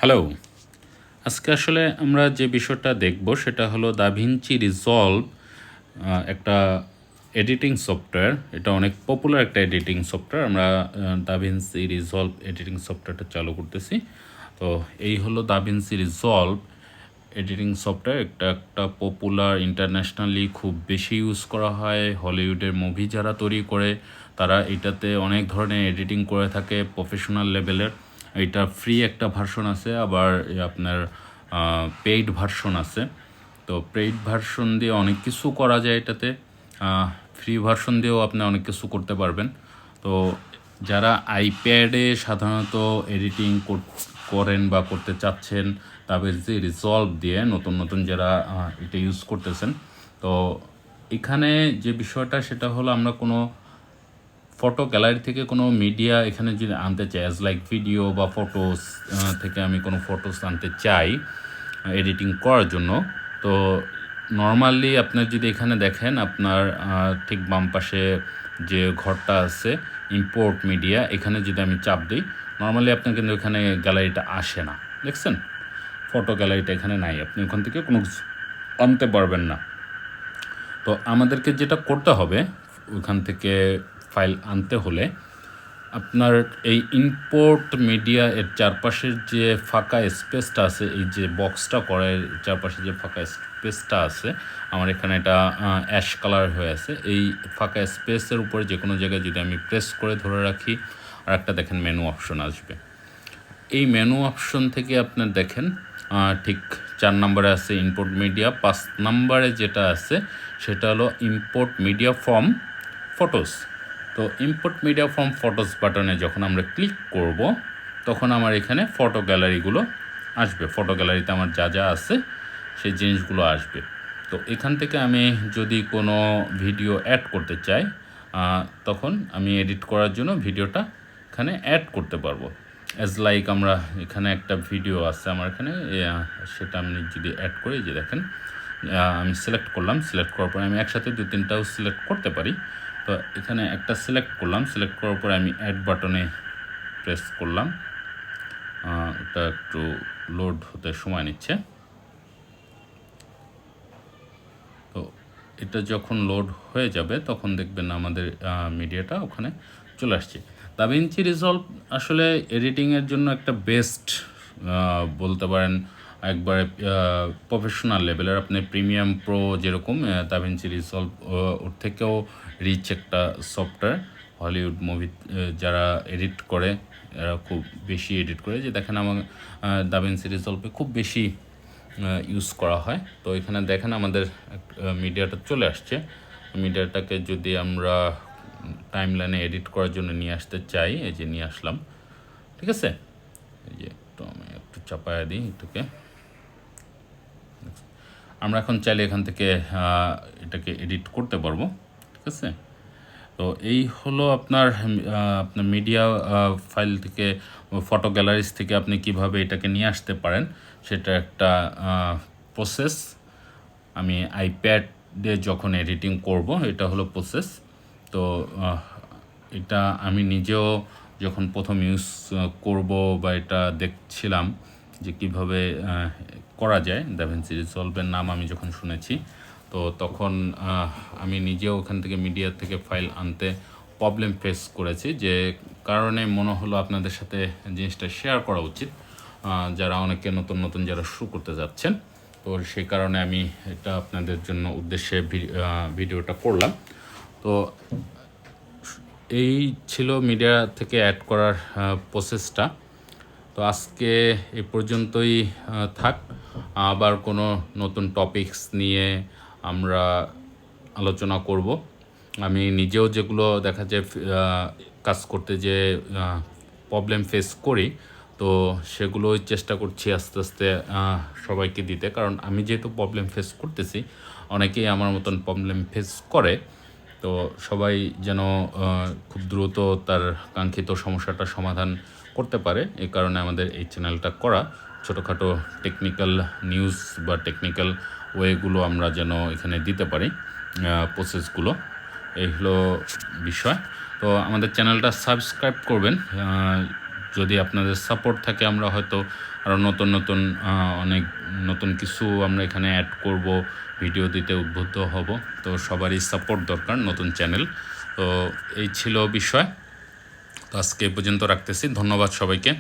Hello. আজকে আসলে আমরা যে বিষয়টা দেখব সেটা হলো দাভিঞ্চি রিজলভ। একটা এডিটিং সফটওয়্যার, এটা অনেক পপুলার একটা এডিটিং সফটওয়্যার। আমরা দাভিঞ্চি রিজলভ এডিটিং সফটওয়্যারটা চালু করতেছি। তো এই হলো দাভিঞ্চি রিজলভ এডিটিং সফটওয়্যার। একটা পপুলার, ইন্টারন্যাশনালি খুব বেশি ইউজ করা হয়। হলিউডের মুভি যারা তৈরি করে তারা এটাতে অনেক ধরনের এডিটিং করে থাকে প্রফেশনাল লেভেলের। এটা ফ্রি একটা ভার্সন আছে, আবার আপনার পেইড ভার্সন আছে। তো পেইড ভার্সন দিয়ে অনেক কিছু করা যায় এটাতে, ফ্রি ভার্সন দিয়েও আপনি অনেক কিছু করতে পারবেন। তো যারা আইপ্যাডে সাধারণত এডিটিং করেন বা করতে চাচ্ছেন, তাদের যে রিজলভ দিয়ে নতুন নতুন যারা এটা ইউজ করতেছেন, তো এখানে যে বিষয়টা সেটা হলো আমরা কোনো ফটো গ্যালারি থেকে কোনো মিডিয়া এখানে যদি আনতে চাই, অ্যাজ লাইক ভিডিও বা ফটোস থেকে আমি কোনো ফটোস আনতে চাই এডিটিং করার জন্য, তো নর্মালি আপনার যদি এখানে দেখেন, আপনার ঠিক বাম পাশে যে ঘরটা আছে ইম্পোর্ট মিডিয়া, এখানে যদি আমি চাপ দিই, নর্মালি আপনার কিন্তু এখানে গ্যালারিটা আসে না। দেখছেন, ফটো গ্যালারিটা এখানে নাই, আপনি ওখান থেকে কোনো কিছু আনতে পারবেন না। তো আমাদেরকে যেটা করতে হবে, ওখান থেকে ফাইল আনতে হলে আপনার এই ইম্পোর্ট মিডিয়া এর চারপাশের যে ফাঁকা স্পেসটা আছে, এই যে বক্সটা করার চারপাশে যে ফাঁকা স্পেসটা আছে, আমার এখানে এটা অ্যাশ কালার হয়ে আছে। এই ফাঁকা স্পেসের উপরে যে কোনো জায়গায় যদি আমি প্রেস করে ধরে রাখি, আর একটা দেখেন মেনু অপশন আসবে। এই মেনু অপশন থেকে আপনার দেখেন ঠিক 4 নম্বরে আছে ইম্পোর্ট মিডিয়া, 5 নম্বরে যেটা আছে সেটা হলো ইম্পোর্ট মিডিয়া ফ্রম ফটোস। তো ইম্পোর্ট মিডিয়া ফ্রম ফটোস বাটনে যখন আমরা ক্লিক করব, তখন আমার এখানে ফটো গ্যালারিগুলো আসবে। ফটো গ্যালারিতে আমার যা যা আছে সেই জিনিসগুলো আসবে। তো এখান থেকে আমি যদি কোনো ভিডিও অ্যাড করতে চাই, তখন আমি এডিট করার জন্য ভিডিওটা এখানে অ্যাড করতে পারবো। অ্যাজ লাইক আমরা এখানে একটা ভিডিও আছে আমার এখানে, সেটা আমি যদি অ্যাড করি, যে দেখেন আমি সিলেক্ট করলাম, সিলেক্ট করার পরে আমি একসাথে 2-3টাও সিলেক্ট করতে পারি। তো এখানে একটা সিলেক্ট করলাম, সিলেক্ট করার পরে আমি অ্যাড বাটনে প্রেস করলাম। এটা একটু লোড হতে সময় নিচ্ছে। তো এটা যখন লোড হয়ে যাবে তখন দেখবেন আমাদের মিডিয়াটা ওখানে চলে আসছে। দাভিঞ্চি রিজলভ আসলে এডিটিংয়ের জন্য একটা বেস্ট বলতে পারেন, একবারে প্রফেশনাল লেভেলের। আপনি প্রিমিয়াম প্রো যেরকম, দাভিঞ্চি রিজলভ ওর থেকেও রিচ একটা সফটওয়্যার। হলিউড মুভি যারা এডিট করে, এরা খুব বেশি এডিট করে, যে দেখেন আমার দাভিঞ্চি রিজলভে খুব বেশি ইউজ করা হয়। তো এখানে দেখেন আমাদের মিডিয়াটা চলে আসছে। মিডিয়াটাকে যদি আমরা টাইম লাইনে এডিট করার জন্য নিয়ে আসতে চাই, এই যে নিয়ে আসলাম, ঠিক আছে। এই যে তো আমি একটু চাপায়া দিই এটাকে। আমরা এখন চাইলে এখান থেকে এটাকে এডিট করতে পারবো, ঠিক আছে। তো এই হলো আপনার আপনার মিডিয়া ফাইল থেকে, ফটো গ্যালারিজ থেকে আপনি কিভাবে এটাকে নিয়ে আসতে পারেন, সেটা একটা প্রসেস। আমি আইপ্যাডে যখন এডিটিং করব, এটা হলো প্রসেস। তো এটা আমি নিজেও যখন প্রথম ইউজ করব বা এটা দেখছিলাম যে কিভাবে করা যায়, দাভিঞ্চি রিজলভের নাম আমি যখন শুনেছি, তো তখন আমি নিজেও ওখান থেকে মিডিয়া থেকে ফাইল আনতে প্রবলেম ফেস করেছি, যে কারণে মনে হলো আপনাদের সাথে জিনিসটা শেয়ার করা উচিত, যারা অনেকে নতুন নতুন যারা শুরু করতে যাচ্ছেন। তো সেই কারণে আমি এটা আপনাদের জন্য উদ্দেশ্যে ভিডিওটা করলাম। তো এই ছিল মিডিয়া থেকে অ্যাড করার প্রসেসটা। তো আজকে এ পর্যন্তই থাক। আবার কোনো নতুন টপিকস নিয়ে আমরা আলোচনা করব। আমি নিজেও যেগুলো দেখা যায় কাজ করতে যে প্রবলেম ফেস করি, তো সেগুলোই চেষ্টা করছি আস্তে আস্তে সবাইকে দিতে। কারণ আমি যেহেতু প্রবলেম ফেস করতেছি, অনেকেই আমার মতন প্রবলেম ফেস করে। তো সবাই যেন খুব দ্রুত তার কাঙ্ক্ষিত সমস্যাটা সমাধান করতে পারে, এই কারণে আমাদের এই চ্যানেলটা করা। ছোটোখাটো টেকনিক্যাল নিউজ বা টেকনিক্যাল ওয়েগুলো আমরা যেন এখানে দিতে পারি, প্রসেসগুলো। এই হলো বিষয়। তো আমাদের চ্যানেলটা সাবস্ক্রাইব করবেন যদি আপনাদের সাপোর্ট থাকে আমরা হয়তো আরও নতুন নতুন অনেক নতুন কিছু আমরা এখানে অ্যাড করব, ভিডিও দিতে উদ্বুদ্ধ হব। তো সবারই সাপোর্ট দরকার নতুন চ্যানেল। তো এই ছিল বিষয়। তো আজকে এ পর্যন্ত রাখতেছি। ধন্যবাদ সবাইকে।